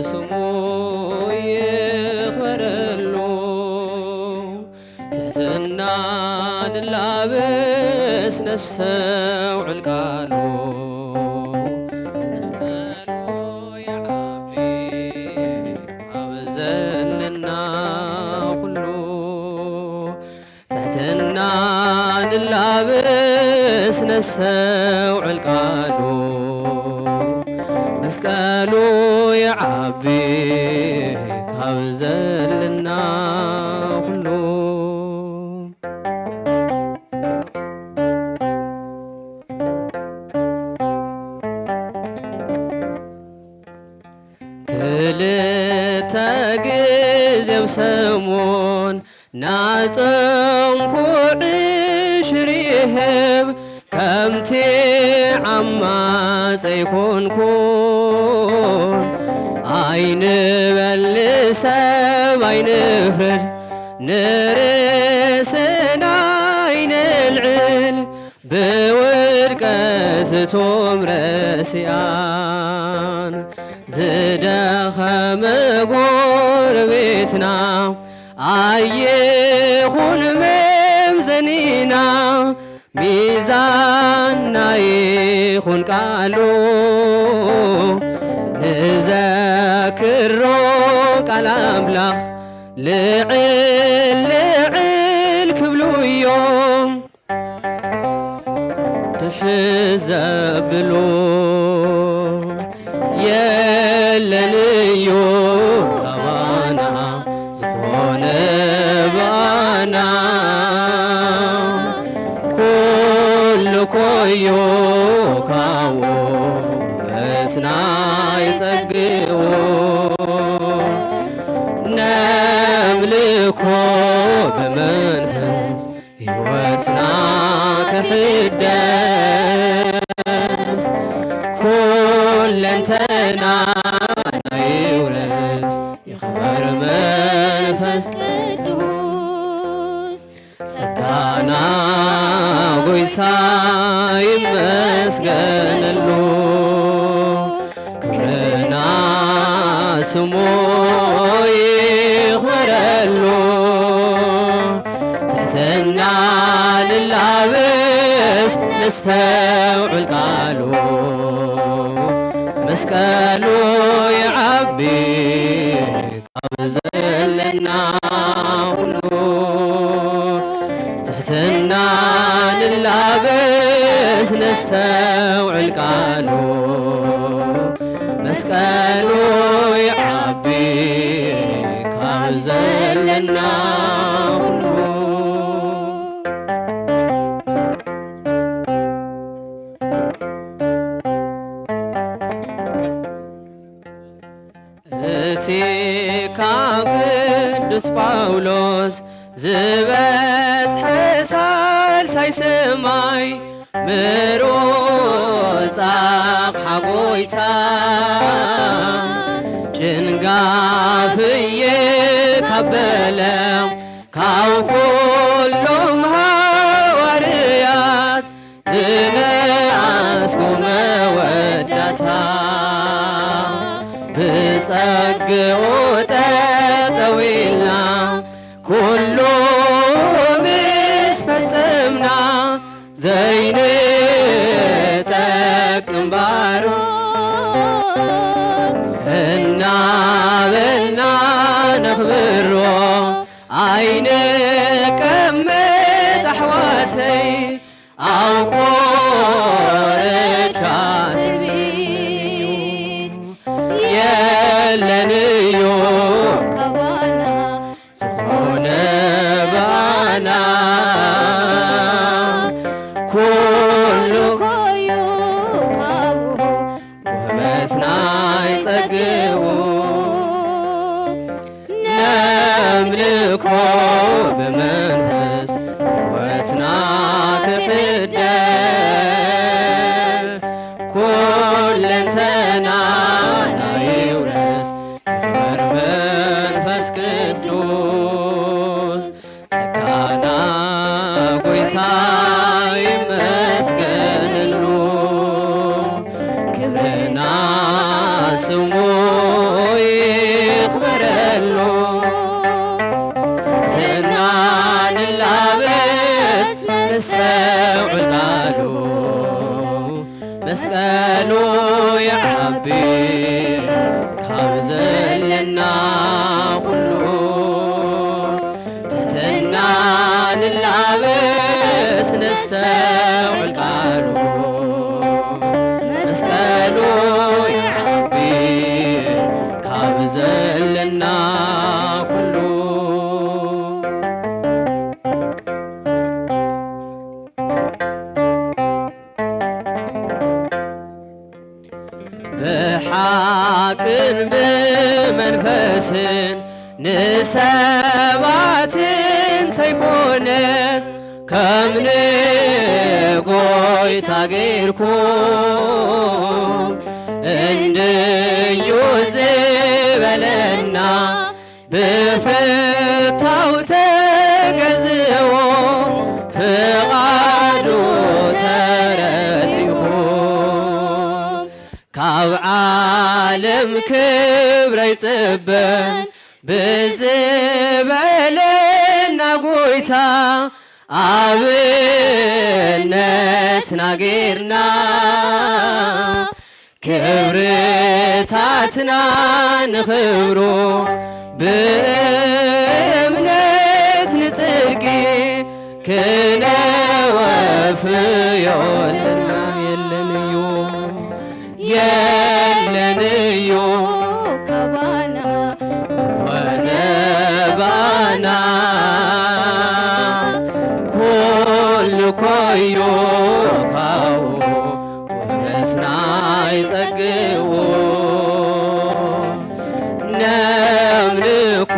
ስሙ ይኽበረሉ ትሕትና ንላበስ ነሰውዕል ቃሉ መስቀሉ የዓቢ ካብ ዘለና ኩሉ ትሕትና ንላበስ ነሰውዕል ቃሉ መስቀሉ የዓቢ ካብ ዘለና ኩሉ ክልተ ግዜ ብሰሙን ናፀምኩ ዕሽሪህብ ከምቲ ዓማፀ ይኮንኩን ኣይንበል ሰብ ኣይንፍርድ ንርእስና ኣይንልዕል ብውድቀትቶም ረሲኣን ዝደኸመ ጎረቤትና ኣይኹን መምዘኒና ሚዛንና ይኹን ቃሉ ንዘክሮ ቃል ኣምላኽ ልዕል ልዕል ክብሉ እዮም ትሕዘብሉ የለንዩ ካባና ዝኾነ ባና ኩሉ ኮዮ ካዎ በትና ይጸግቡ ነምልኮ በመንፈስ ሕይወትና ክሕደስ ኩለንተና ናይውረስ ይኽበር መንፈስ ቅዱስ ጸጋና ጎይታ ይመስገነሉ ክብርና ስሙ ይኽበረሉ ትሕትና ልላበስ ነስተውዕል ቃሉ መስቀሉ የዓቢ ካብ ዘለና ሁሉ ትሕትና ልላበስ ነስተውዕል ቃሉ መስቀሉ የዓቢ ካብ ዘለና ሁሉ እቲ ካብ ቅዱስ ጳውሎስ ዝበጽሐ ሳልሳይ ሰማይ ምሩፅ ኣቕሓ ጐይታ ጭንጋፍየ ካበለ ካብ ኩሎም ሃዋርያት ዝለኣስኩ መወዳእታ ብጸግኡ ጠጠው ኢልና ኩሉ ምስ ፈጸምና ዘይንጠቅም ባሮት እናበልና ነኽብሮ ኣይንቀመጥ ኣሕዋተይ ኣውቆ ርቻት የለንዩ ካባና ዝኾነ ባና ኩሉ ኮዮ ካብኡ ወበስና ይጸግቡ ነምልኮ ብመንፈስ ሕይወትና ክሕደስ ኩለንተና ናይውረስ ይኽበር መንፈስ ቅዱስ ጸጋና ጐይታ ይመስገንሉ ክብርና ስሙ መስቀሉ የዓቢ ካብ ዘለና ሁሉ ትሕትና ንላበስ ነስተውዕል ቃሉ መስቀሉ የዓቢ ካብ ዘለና ሁሉ ብሓቅን ብመንፈስን ንሰባትን ተይኮነስ ከም ንጎይታ ጌርኩም እንድዩ ዝበለና ብፍታው ተገዝዎ ፍቓዱ ተረዲኹም ካብ ዓለም ክብረ ይጽበን ብዝበለና ጎይታ ኣብነትና ጌርና ክብርታትና ንኽብሮ ብእምነት ንጽድቂ ክነወፍዮለና የለንዩ ከባና ወነባና ኩሉ ኮዮ ካው ወበስና ይጸግዎ ነምልኮ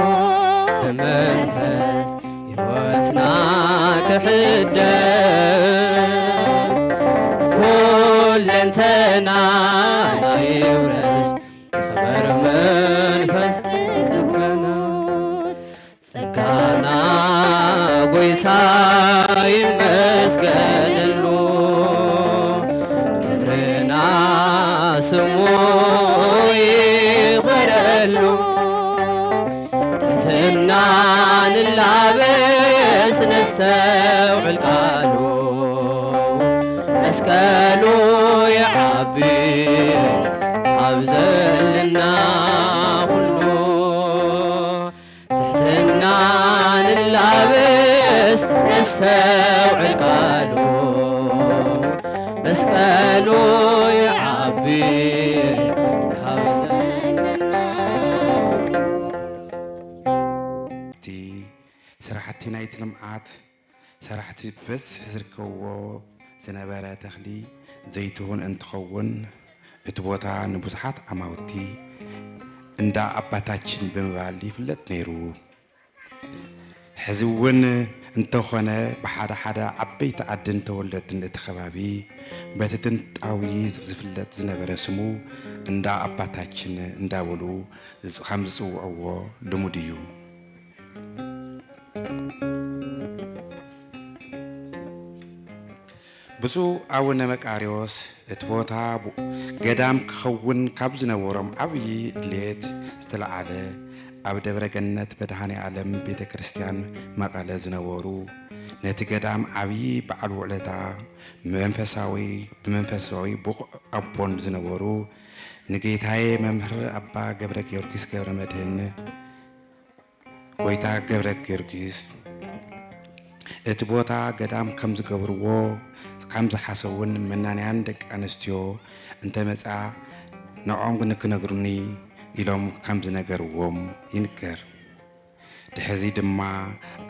ብመንፈስ ሕይወትና ክሕደስ ኩለንተና ናይውረስ ይኽበር መንፈስ ጸጋና ጐይታ ይመስገነሉ ክብርና ስሙ ይኽበረሉ ትሕትና ንላበስ ነስተውዕል ቃሉ መስቀሉ የዓቢ ኣብ ዘለና ሁሉ ትሕትና ንላበስ ነስተውዕል ቃሉ መስቀሉ የዓቢ ካብ ዘለና እቲ ስራሕቲ ናይቲ ልምዓት ስራሕቲ ብበዝሒ ዝርከብዎ ዝነበረ ተኽሊ ዘይትሁን እንትኸውን እቲ ቦታ ንብዙሓት ዓማውቲ እንዳ አባታችን ብምባል ይፍለጥ ነይሩ። ሕዚ እውን እንተኾነ ብሓደ ሓደ ዓበይቲ ዓድን ተወለድን እቲ ከባቢ በቲ ጥንታዊ ዝፍለጥ ዝነበረ ስሙ እንዳ አባታችን እንዳበሉ ከም ዝፅውዕዎ ልሙድ እዩ። ብፁዕ አቡነ መቃርዮስ እቲ ቦታ ገዳም ክኸውን ካብ ዝነበሮም ዓብዪ ድሌት ዝተለዓለ ኣብ ደብረ ገነት መድኃኔ ዓለም ቤተ ክርስቲያን መቐለ ዝነበሩ ነቲ ገዳም ዓብዪ በዓል ውዕለታ ብመንፈሳዊ ቡቑዕ ኣቦን ዝነበሩ ንጌታዬ መምህር አባ ገብረ ጊዮርጊስ ገብረ መድህን ጎይታ ገብረ ጊዮርጊስ እቲ ቦታ ገዳም ከም ዝገብርዎ ከም ዝሓሰቡን መናንያን ደቂ ኣንስትዮ እንተመፃ ንዖም ንክነግሩኒ ኢሎም ከም ዝነገርዎም ይንገር። ድሕዚ ድማ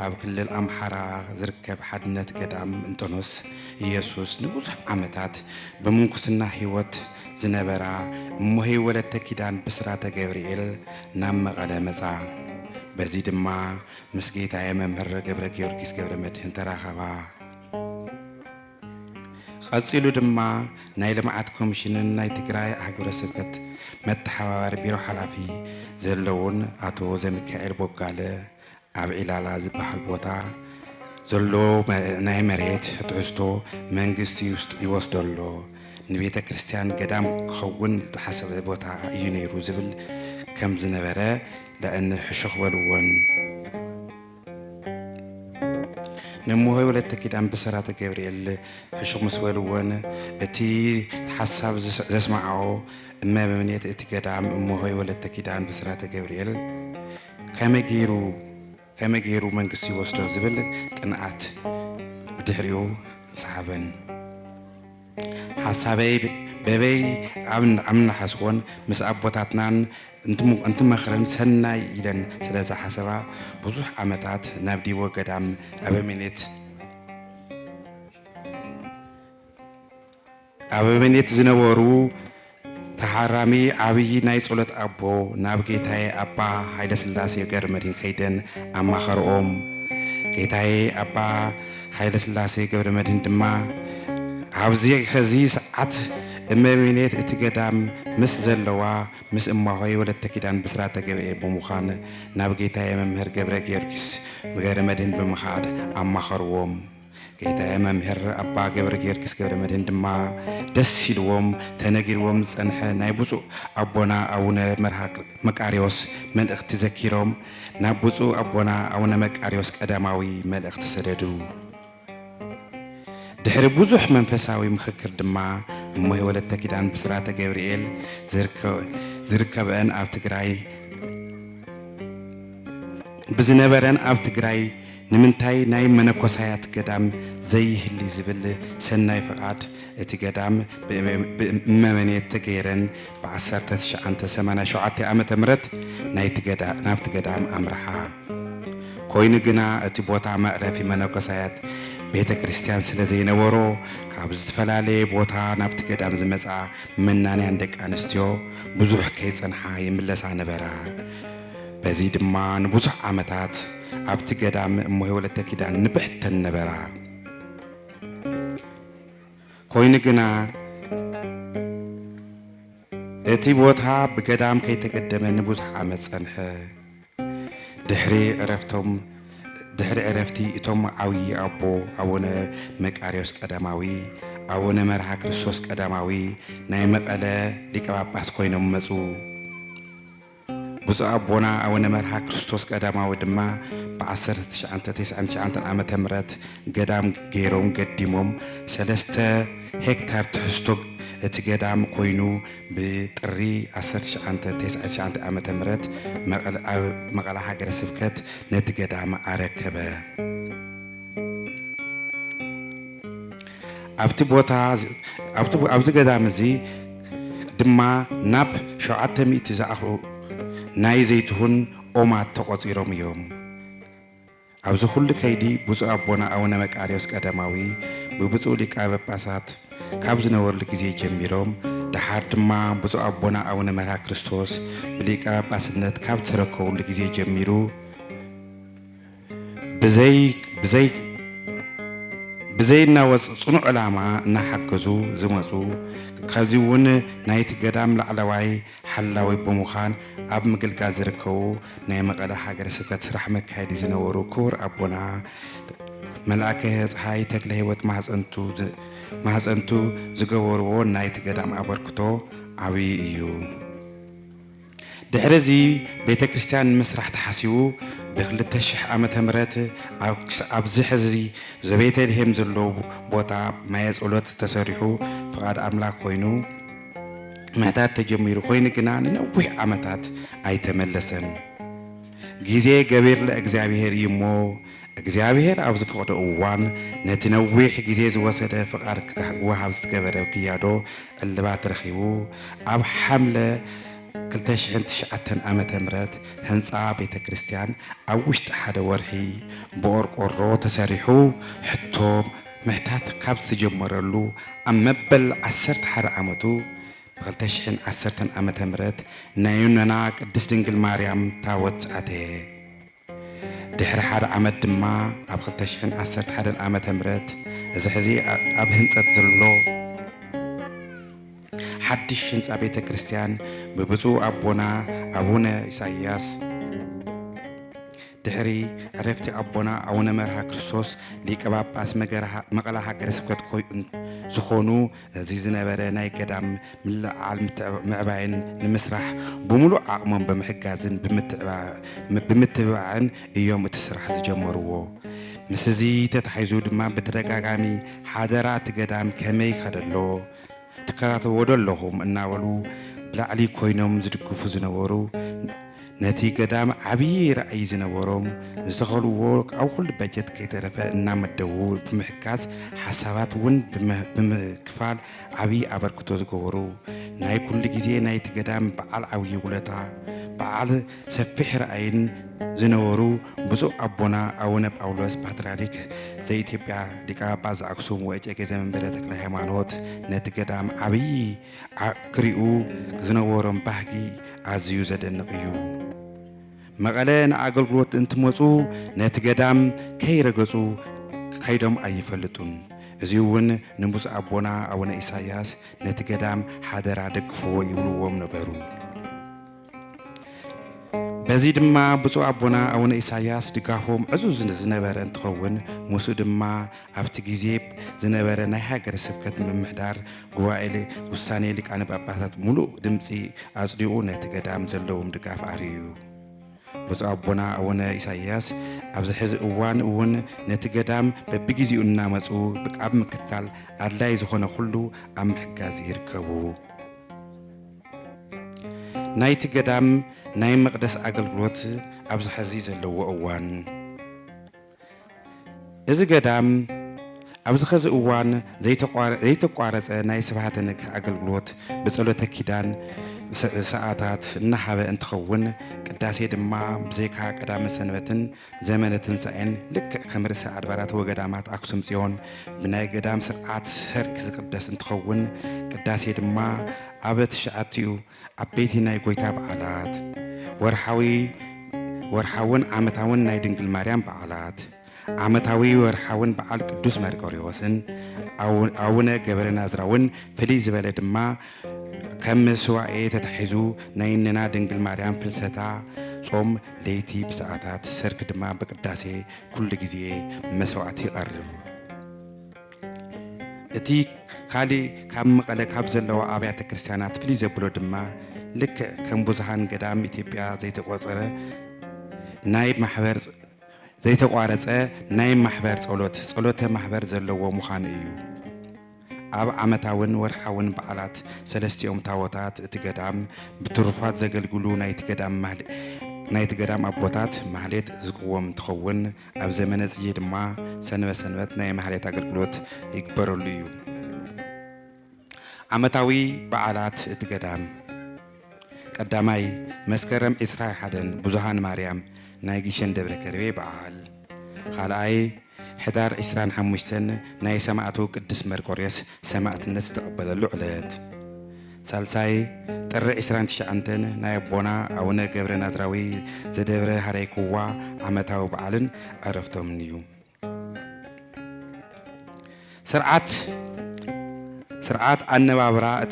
ኣብ ክልል ኣምሓራ ዝርከብ ሓድነት ገዳም እንጦኖስ ኢየሱስ ንብዙሕ ዓመታት ብምንኩስና ህይወት ዝነበራ እሞሄይ ወለተ ኪዳን ብስራተ ገብርኤል ናብ መቐለ መፃ። በዚ ድማ ምስ ጌታዬ መምህር ገብረ ጊዮርጊስ ገብረ መድህን ተራኸባ። ቀፂሉ ድማ ናይ ልምዓት ኮሚሽንን ናይ ትግራይ ኣህጉረ ስብከት መተሓባባሪ ቢሮ ሓላፊ ዘለውን አቶ ዘሚካኤል ቦጋለ ኣብ ዒላላ ዝበሃል ቦታ ዘሎ ናይ መሬት ትሕዝቶ መንግስቲ ይወስደሎ ንቤተ ክርስቲያን ገዳም ክኸውን ዝተሓሰበ ቦታ እዩ ነይሩ ዝብል ከም ዝነበረ ለእን ሕሽኽ በልዎን نموهي ولا تكيدان بسرات جبريل حشو مسولون اتي حساب زسمعه اما بمنيت اتي قدام اموهي ولا تكيدان بسرات جبريل كما جيرو من قصي وسط زبل قنعت بدحريو صحابن حسابي ببي عمنا حسون مس أبوتاتنان أنتم مخرن سنة إلين سلاسة حسبا بزوح عمتات نبدي وقدام أبا منيت زنورو تحرامي عبي ناي صولت أبو نابجيتاي أبا هايلا سلاسي غير مدين خيدن أما خرؤم جيتاي أبا هايلا سلاسي غير مدين دما عبزي خزي ساعات እመቤኔት እትገዳም ምስ ዘለዋ ምስ እማሆይ ወለተ ኪዳን ብስራተ ገብርኤል በሙኻን ናብ ጌታዬ መምህር ገብረ ጊዮርጊስ ምግረ መድህን በመኻድ አማኸርዎም ጌታዬ መምህር አባ ገብረ ጊዮርጊስ ገብረ መድህን ድማ ደስ ይልዎም ተነጊርዎም ጸንሐ ናይ ብፁዕ አቦና አቡነ መቃርዮስ መልእኽቲ ዘኪሮም ናብ ብፁዕ አቦና አቡነ መቃርዮስ ቀዳማዊ መልእኽቲ ሰደዱ ድሕሪ ብዙሕ መንፈሳዊ ምክክር ድማ እሞይ ወለተ ኪዳን ብስራተ ገብርኤል ዝርከበን ኣብ ትግራይ ብዝነበረን ኣብ ትግራይ ንምንታይ ናይ መነኮሳያት ገዳም ዘይህሊ ዝብል ሰናይ ፈቃድ እቲ ገዳም ብእመመኔት ተገይረን ብ1987 ዓመተ ምህረት ናብቲ ገዳም ኣምርሓ ኮይኑ ግና እቲ ቦታ መዕረፊ መነኮሳያት ቤተ ክርስቲያን ስለዘይነበሮ ካብ ዝተፈላለየ ቦታ ናብቲ ገዳም ዝመጻ መናንያን ደቂ ኣንስትዮ ብዙሕ ከይጸንሓ ይምለሳ ነበራ በዚ ድማ ንብዙሕ ዓመታት ኣብቲ ገዳም እሞይ ወለተ ኪዳን ንብሕተን ነበራ ኮይኑ ግና እቲ ቦታ ብገዳም ከይተገደመ ንብዙሕ ዓመት ጸንሐ ድሕሪ ዕረፍቲ እቶም ዓብዪ ኣቦ አቡነ መቃርዮስ ቀዳማዊ አቡነ መርሃ ክርስቶስ ቀዳማዊ ናይ መቐለ ሊቀ ጳጳስ ኮይኖም መጹ ብፁዕ አቦና አቡነ መርሃ ክርስቶስ ቀዳማዊ ድማ ብ1999 ዓመተ ምህረት ገዳም ገይሮም ገዲሞም 3 ሄክታር ትሕዝቶ እቲ ገዳም ኮይኑ ብጥሪ 1999 ዓመተ ምህረት መቐለ ሃገረ ስብከት ነቲ ገዳም ኣረከበ ኣብቲ ገዳም እዚ ድማ ናብ 700 ዝኣኽሉ ናይ ዘይትሁን ኦማት ተቆፂሮም እዮም ኣብዚ ኩሉ ከይዲ ብፁዕ አቦና አቡነ መቃርዮስ ቀዳማዊ ብብፁዕ ሊቀ ጳጳሳት ካብ ዝነበርሉ ግዜ ጀሚሮም ድሓር ድማ ብፁዕ አቦና አቡነ መርሃ ክርስቶስ ብሊቀ ጳጳስነት ካብ ተረከቡሉ ግዜ ጀሚሩ ብዘይናወፅ ጽኑዕ ዕላማ እናሓገዙ ዝመፁ ከዚ እውን ናይቲ ገዳም ላዕለዋይ ሓላዊ ብምዃን ኣብ ምግልጋል ዝርከቡ ናይ መቐለ ሃገረ ስብከት ስራሕ መካየዲ ዝነበሩ ክቡር አቦና መልአከ ፀሓይ ተክለ ህይወት ማህፀንቱ ዝገበርዎ ናይቲ ገዳም አበርክቶ ዓብዪ እዩ ድሕሪዚ ቤተ ክርስቲያን ምስራሕ ተሓሲቡ ብ2000 ዓመተ ምህረት ኣብዚ ሕዚ ዘቤተልሔም ዘለዎ ቦታ ማየ ጸሎት ተሰሪሑ ፍቃድ አምላክ ኮይኑ ምሕታት ተጀሚሩ ኮይኑ ግና ንነዊሕ ዓመታት ኣይተመለሰን ግዜ ገቢር ለእግዚአብሔር እሞ እግዚአብሔር ኣብ ዝፈቀደ እዋን ነቲ ነዊሕ ግዜ ዝወሰደ ፍቃድ ክወሃብ ዝገበረ ክያዶ ዕልባት ረኺቡ ኣብ ሓምለ 2009 ዓመተ ምህረት ህንፃ ቤተ ክርስቲያን ኣብ ውሽጢ ሓደ ወርሒ ብቆርቆሮ ተሰሪሑ ሕቶ ምሕታት ካብ ዝተጀመረሉ ኣብ መበል 11 ዓመቱ ብ2010 ዓመተ ምህረት ናይ ዩናና ቅድስት ድንግል ማርያም ታቦት ኣተየ ድሕሪ ሓደ ዓመት ድማ ኣብ 2011 ዓመተ ምህረት እዚ ሕዚ ኣብ ህንፀት ዘሎ ሓድሽ ህንፃ ቤተ ክርስቲያን ብብፁዕ አቦና አቡነ ኢሳይያስ ድሕሪ ዕረፍቲ አቦና አቡነ መርሃ ክርስቶስ ሊቀ ጳጳስ መቐለ ሃገረ ስብከት ዝኾኑ እዚ ዝነበረ ናይ ገዳም ምልዓል ምዕባይን ንምስራሕ ብምሉእ ዓቕሞም ብምሕጋዝን ብምትብባዕን እዮም እቲ ስራሕ ዝጀመርዎ مسزي تتحيزو دما بترقاقامي حادرات قدام كمي خدلو تكاتو ودلهم اناولو بلعلي كوينوم زدقفو زنورو نتي قدام عبي رأي زنوروم زدخلو او كل بجت كي ترفع انام الدو بمحكاز حسابات ون بمكفال عبي عبركتو زقورو ناي كل جزي ناي تقدام بعال عوي ولتا بعال سفح رأيين زنورو بزو أبونا أونا بأولوس باتراريك زي إثيوبيا لكا باز أكسوم وإجاك زمن بردك لهيمانوت نتقدام عبي كريو زنورم بحكي عزيو زدن نقيو مغالين أقلقلوت انتموزو نتقدام كي رقصو كيدوم أي فلتون زيوون نمبوس أبونا أونا إساياس نتقدام حادر عدك فو يولوهم نبرو بزيد ما بسوا أبونا أونا إساياس دقافهم عزوز زنبر انتخون موسود ما أبتجيزيب زنبر نهاجر سبكت من محدار قوائل وساني لك أنا بأبهات ملو دمسي أصدقون تقدام زلهم دقاف عريو بسوا أبونا أونا إساياس أبز حز أوان أون نتقدام ببجيزي أننا مسؤول بقاب مكتال أدلاي زخنا كله أم حجاز يركبو نايت قدام ناي مقدس أقلقلوت أبز حزيز اللو أوان إذا قدام أبز خز أوان زي تقوارز ناي سبحاتنك أقلقلوت بسألو تكيدان ساعات نحابة انتخون قداسي دما بزيكا قدام سنوتن زمنة تنسائن لك خمر ساعات بارات وقدامات أكسوم سيون بناي قدام سرعات سرك قداس انتخون قداسي دما أبت شعاتيو أبيتي ناي قويتا بعالات ورحاون عامتاون ناي دنقل مريم بعالات عامتاوي ورحاون بعال قدوس مرقوريوسن أونا قبرنا زراون فلي زبالة ما كم سواء تتحيزو نايننا دنقل مريم فلسطا صوم ليتي بساعات سرك دما بقداسي كل جزي مسوعتي قرب اتي خالي كم قال كابزل لو أبيات كريستيانات فلي زبلو دما لك كم بوزهان قدام إثيوبيا زي تقوصره نايب محبر زي تقوارص نايب محبر صلوت محبر زلو مخان ايو أب عمتاون ورحاون بعلات سلستيوم تاوتات اتقدام بترفات زقلقلو نايت قدام أبوتات محليت زقوم تخون أب زمن زيد ما سنوات ناي محليت أقلقلوت يكبرو ليو عمتاوي بعلات اتقدام قداماي مسكرم إسراء حدن بزهان مريم نايجيشن دبر كربي بعال خالاي حدار إسران حموشتن ناي سماعتو قدس مرقوريس سماعت الناس تقبل اللعلات سالساي تر إسران تشعنتن ناي بونا أونا قبر نازراوي زدبر هاريكوا عمتاو بعالن عرفتهم نيو سرعات النبابرا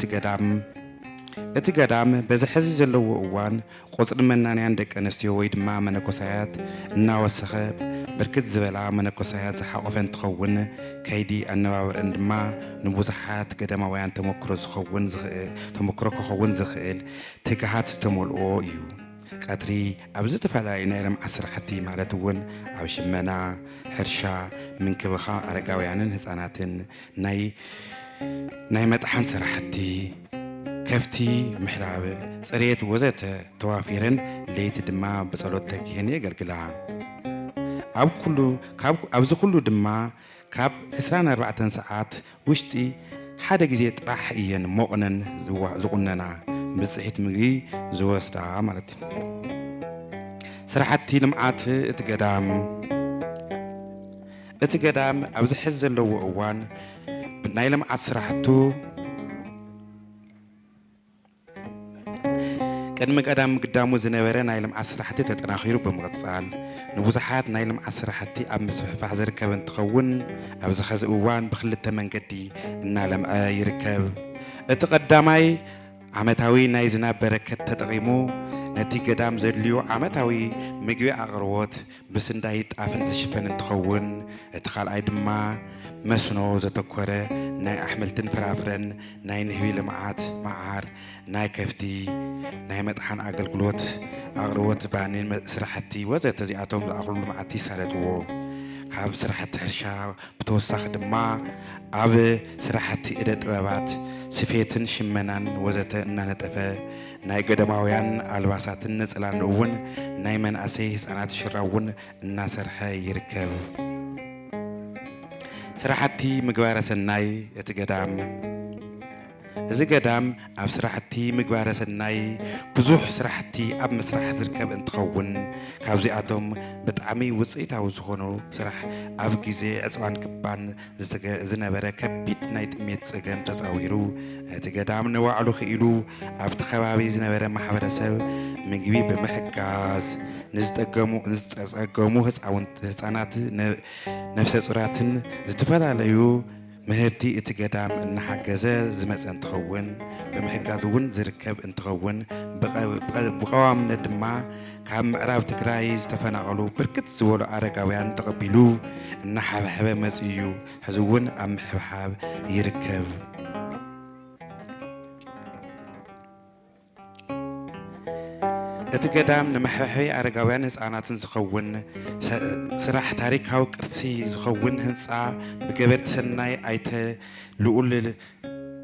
اتقدام بزحزي زلو اوان قصر مناني عندك انستيو ويد ما منكوسايات ناوسخه بركت زبلا منكوسايات زحقفن تخون كيدي النبابر اندما نبوزحات قدماويان تمكرو كخون زخيل تكهات استمولو يو قدري أبزت فلاي نيرم عصر حتي مالتون أو شمنا حرشا من كبخا أرقاويانن هزاناتن ناي متحن سرحتي كفتي محلابة صريت وزت توافيرن ليت دما بصلوتك هني قلقلا أبز كله دما كاب 24 ساعات وشتي حدا جزيت راح إيان مؤنن زغننا بصحيت مغي زوستا مالتي سرحتي لمعات اتقدام أبز حز اللو أوان بناي لمعات سرحتو قدم قدامو زنبره نايلم عصر حتى تتناخيرو بمغصال نبوزحات نايلم عصر حتى أمس فحزر كبن تخون أبز خز أوان بخلت منقدي نالم يركب اتقدامي عمتاوي نايزنا بركة تتغيمو نتي قدام زليو عمتاوي مجوي أغروات بس ندايت عفن زشفن تخون اتخال أيدما مسنو زتكورة ناي أحملتن فرافرن ناي نهوي لمعات معار ناي كفتي ناي متحن أغلقلوت أغروت بانين سرحتي وزي تزيعتهم لأغلو لمعاتي سالتو ካብ ስራሕቲ ሕርሻ ብተወሳኺ ድማ ኣብ ስራሕቲ እደ ጥበባት ስፌትን ሽመናን ወዘተ እናነጠፈ ናይ ገዳማውያን አልባሳትን ነፅላን እውን ናይ መናእሰይ ህፃናት ሽራውን እናሰርሐ ይርከብ። ስራሕቲ ምግባረ ሰናይ እቲ ገዳም እዚ ገዳም ኣብ ስራሕቲ ምግባረ ሰናይ ብዙሕ ስራሕቲ ኣብ መስራሕ ዝርከብ እንትኸውን ካብዚኣቶም ብጣዕሚ ውፅኢታዊ ዝኾኑ ስራሕ ኣብ ግዜ ዕፅዋን ክባን ዝነበረ ከቢድ ናይ ጥሜት ፀገም ተፃዊሩ እቲ ገዳም ንባዕሉ ክኢሉ ኣብቲ ከባቢ ዝነበረ ማሕበረሰብ ምግቢ ብምሕጋዝ ንዝተፀገሙ ህፃናት ነፍሰ ፁራትን ዝተፈላለዩ ምህርቲ እቲ ገዳም እናሓገዘ ዝመፀ እንትኸውን ብምሕጋዝ እውን ዝርከብ እንትኸውን ብቀዋምነት ድማ ካብ ምዕራብ ትግራይ ዝተፈናቀሉ ብርክት ዝበሉ ኣረጋውያን ተቐቢሉ እናሓብሐበ መፅኡ እዩ። ሕዚ እውን ኣብ ምሕብሓብ ይርከብ። እቲ ገዳም ንመሕብሐቢ ኣረጋውያን ህፃናትን ዝኸውን ስራሕ ታሪካዊ ቅርሲ ዝኸውን ህንፃ ብገበርቲ ሰናይ ኣይተ ልኡል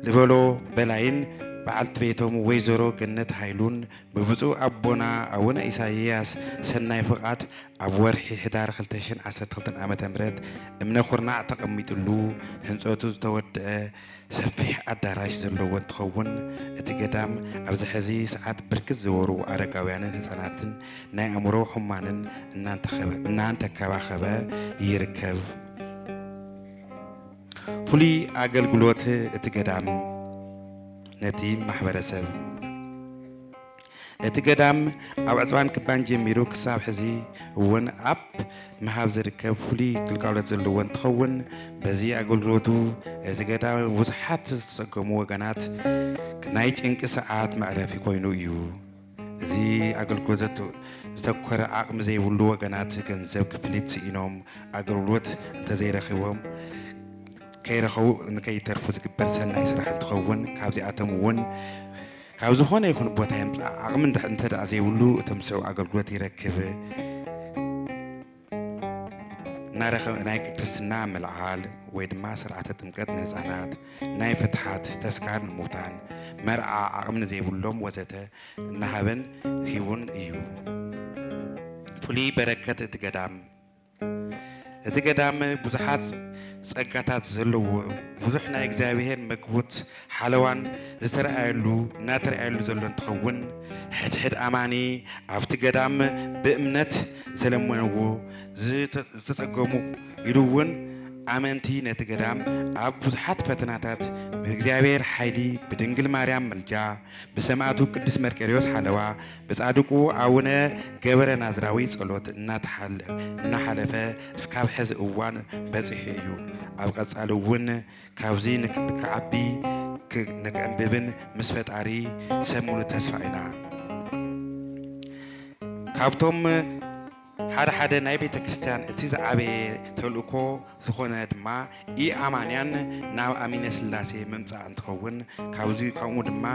ልበሎ በላይን በዓልቲ ቤቶም ወይዘሮ ገነት ሃይሉን ብብፁዕ ኣቦና ኣቡነ ኢሳይያስ ሰናይ ፍቃድ ኣብ ወርሒ ህዳር 2012 ዓመተ ምህረት እምነ ኩርናዕ ተቐሚጡሉ ህንፀቱ ዝተወድአ ሰፊሕ ኣዳራሽ ዘለዎ እንትኸውን እቲ ገዳም ኣብዚ ሕዚ ሰዓት ብርክት ዝበሉ ኣረጋውያንን ህፃናትን ናይ ኣእምሮ ሕሙማንን እናንተከባኸበ ይርከብ። ፍሉይ ኣገልግሎት እቲ ገዳም ነቲ ማሕበረሰብ እቲ ገዳም ኣብ ዕፅዋን ክባን ጀሚሩ ክሳብ ሕዚ እውን ኣብ ምሃብ ዝርከብ ፍሉይ ግልጋሎት ዘለዎ እንትኸውን በዚ ኣገልግሎቱ እቲ ገዳም ብዙሓት ዝተፀገሙ ወገናት ናይ ጭንቂ ሰዓት መዕረፊ ኮይኑ እዩ። እዚ ኣገልግሎት ዝተኮረ ዓቕሚ ዘይብሉ ወገናት ገንዘብ ክፍሊት ስኢኖም ኣገልግሎት እንተዘይረኺቦም ከይረኸቡ ንከይተርፉ ዝግበር ሰናይ ስራሕ እንትኸውን ካብዚኣቶም እውን ካብ ዝኾነ ይኹን ቦታ የምፃእ ዓቕሚ እንተደኣ ዘይብሉ እቶም ስዑ ኣገልግሎት ይረክብ። ናይ ክርስትና ምልዓል ወይ ድማ ስርዓተ ጥምቀት ንህፃናት፣ ናይ ፍትሓት ተስካር ንሙታን፣ መርዓ ዓቕሚ ንዘይብሎም ወዘተ እናሃበን ሂቡን እዩ። ፍሉይ በረከት እቲ ገዳም እቲ ገዳም ብዙሓት ጸጋታት ዘለዎ ብዙሕ ናይ እግዚአብሔር መግቦት ሓለዋን እናተረኣየሉ ዘሎ እንትኸውን ሕድሕድ ኣማኒ ኣብቲ ገዳም ብእምነት ዘለመንዎ ዝተጸገሙ ኢሉ እውን ኣመንቲ ነቲ ገዳም ኣብ ብዙሓት ፈተናታት ብእግዚአብሔር ሓይሊ ብድንግል ማርያም መልጃ ብሰማዕቱ ቅዱስ መርቆሬዎስ ሓለዋ ብጻድቁ ኣቡነ ገብረ ናዝራዊ ጸሎት እናሓለፈ እስካብ ሕዚ እዋን በፂሑ እዩ። ኣብ ቀጻሊ እውን ካብዚ ንክዓቢ ንክዕንብብን ምስ ፈጣሪ ሰሙሉ ተስፋ ኢና። ካብቶም ሓደ ናይ ቤተ ክርስቲያን እቲ ዝዓበየ ተልእኮ ዝኾነ ድማ ኢኣማንያን ናብ ኣሚነ ስላሴ ምምፃእ እንትኸውን ካብዚ ከምኡ ድማ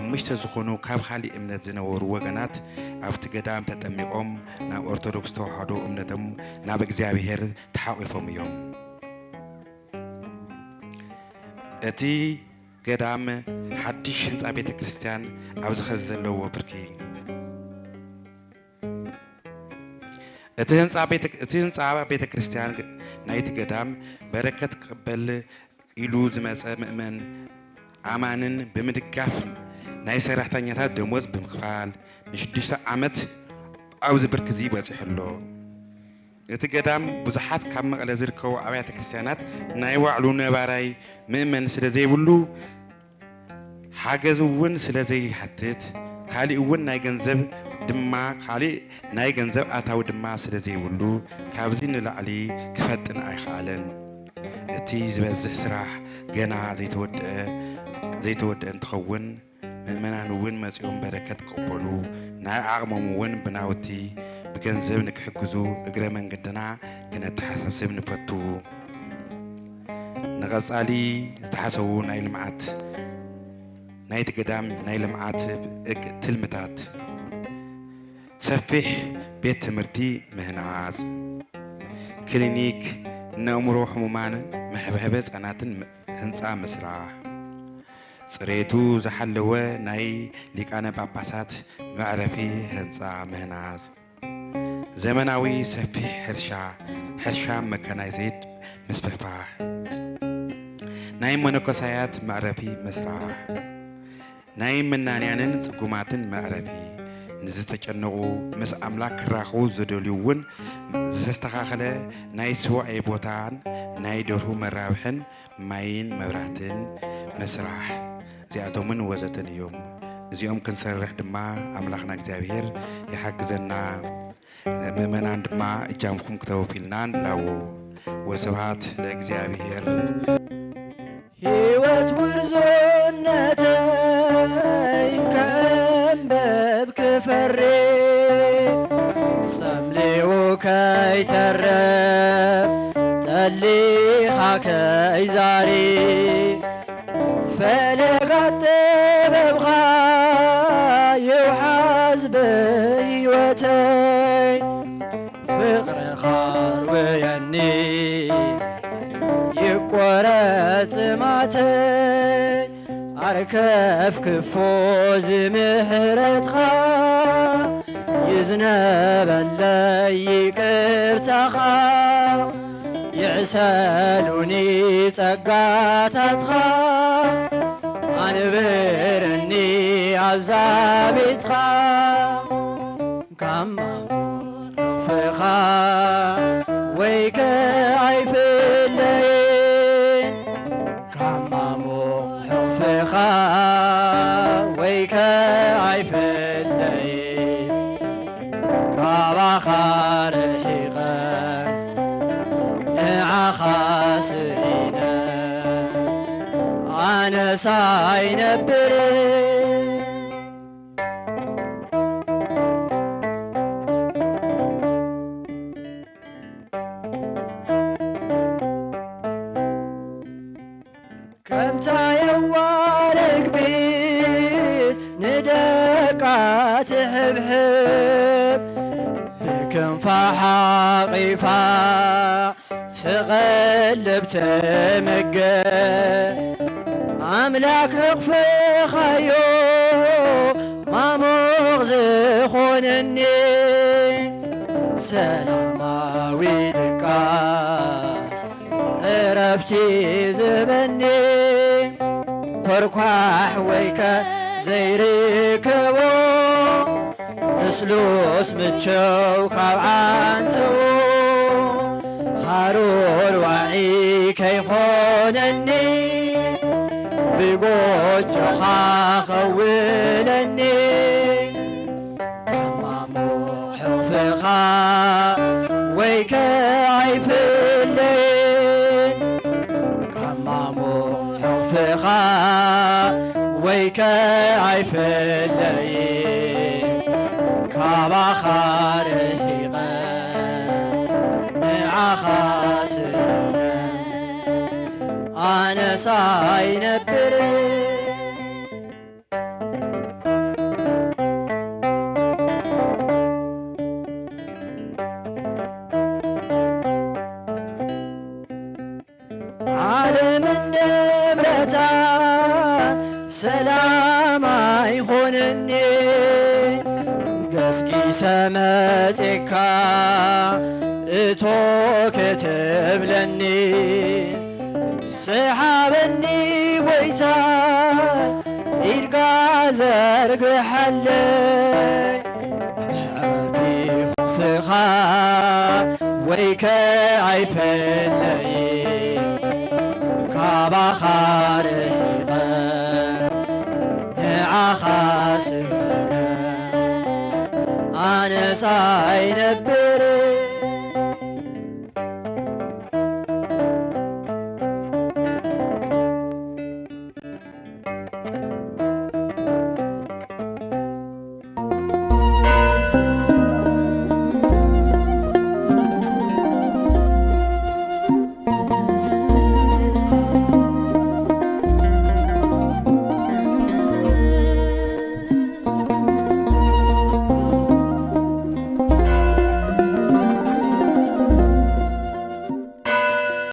5 ዝኾኑ ካብ ካሊእ እምነት ዝነበሩ ወገናት ኣብቲ ገዳም ተጠሚቆም ናብ ኦርቶዶክስ ተዋህዶ እምነቶም ናብ እግዚአብሔር ተሓቂፎም እዮም። እቲ ገዳም ሓድሽ ህንፃ ቤተ ክርስቲያን ኣብዚ ኸዚ ዘለዎ ብርኪ እቲ ህንፃ ቤተ ክርስቲያን ናይቲ ገዳም በረከት ክቅበል ኢሉ ዝመፀ ምእመን ኣማንን ብምድጋፍ ናይ ሰራሕተኛታት ደሞዝ ብምክፋል ን6 ዓመት ኣብዚ ብርኪ እዚ በፂሑ ኣሎ። እቲ ገዳም ብዙሓት ካብ መቐለ ዝርከቡ ኣብያተ ክርስቲያናት ናይ ባዕሉ ነባራይ ምእመን ስለ ዘይብሉ ሓገዝ እውን ስለ ዘይሓትት ካሊእ እውን ናይ ገንዘብ ኣታዊ ድማ ስለ ዘይብሉ ካብዚ ንላዕሊ ክፈጥን ኣይከኣለን። እቲ ዝበዝሕ ስራሕ ገና ዘይተወድአ እንትኸውን ምእመናን እውን መፂኦም በረከት ክቅበሉ ናይ ዓቕሞም እውን ብናውቲ ብገንዘብ ንክሕግዙ እግረ መንገድና ክነተሓሳስብ ንፈቱ። ንቐጻሊ ዝተሓሰቡ ናይ ልምዓት ናይቲ ገዳም ናይ ልምዓት ትልምታት ሰፊሕ ቤት ትምህርቲ ምህናፅ፣ ክሊኒክ ነእምሮ ሕሙማንን መሕብሕበ ህፃናትን ህንፃ ምስራሕ ጽሬቱ ዝሓለወ ናይ ሊቃነ ጳጳሳት መዕረፊ ህንፃ ምህናጽ ዘመናዊ ሰፊሕ ሕርሻ መካናይዘይት ምስፍሕፋሕ ናይ መነኮሳያት መዕረፊ ምስራሕ ናይ መናንያንን ጽጉማትን መዕረፊ ንዝተጨነቁ ምስ ኣምላክ ክራኸቡ ዝደልዩውን ዝተስተኻኸለ ናይ ስዋዕ ቦታን ናይ ደርሁ መራብሕን ማይን መብራህትን ምስራሕ እዚኣቶምን ወዘተን እዮም። እዚኦም ክንሰርሕ ድማ ኣምላኽና እግዚአብሔር ይሓግዘና። ምእመናን ድማ እጃምኩም ክተወፊልና ንላዎ። ወስብሐት ለእግዚአብሔር። ሕይወት ውርዞነተይ ከእንበብ ክፈሪ ጸምሊኡ ከይተረፍ ጠሊኻ ከይዛሪ ፈለጋት ጥበብኻ ይውሓዝ ብሕይወተይ ፍቕርኻ ርውየኒ ይቆረጽ ጽማተይ ኣርከፍ ክፎ ዝምህረትኻ ይዝነበለይ ይቅርታኻ ይዕሰሉኒ ጸጋታትኻ ኣንብረኒ ኣብዛ ቤትኻ ካማ ፍኻ ወይ ከኣይፍለይን ካማሞ ሕቕፍኻ ወይ ከኣይፍለይን ካባኻ ርሒቐ ንዓኻ ስኢነ ኣነሳ ኣይነብርን ከምታ የዋርግቢት ንደቃ ትሕብሕብ ብክንፋ ሓቒፋ ትቐልብ ትምገብ ኣምላክ ሕቕፍኻዮ ማሞቕ ዝኾነኒ ሰላማዊ ድቃስ ዕረፍቲ ዝህበኒ ኮርኳሕ ወይከ ዘይርከቦ ልስሉስ ምቸው ካብ ዓንትዎ ሃሩር ዋዒ ከይኾነኒ ብጎጆኻ ኸውለኒ ሕማሞቕ ሕቕፍኻ ወይ ከኣይፍለይን ሕማሞቕ ሕቕፍኻ ወይ ከኣይፍለይን ካባኻ ርሒቐ ንዓኻ ስእነ ኣነሳ ኣይነብርን ዓለምን ንብረታ ሰላም ኣይኾነኒ ገስጊሰ መጺካ እቶ ክትብለኒ ስሓበኒ ጐይታ ኢድካ ዘርግሐለይ ምዕረፊ ኽፍኻ ወይ ከኣይፍለይን ካባኻ ርሒቐ ንዓኻ ስእነ ኣነሳ ኣይነብርን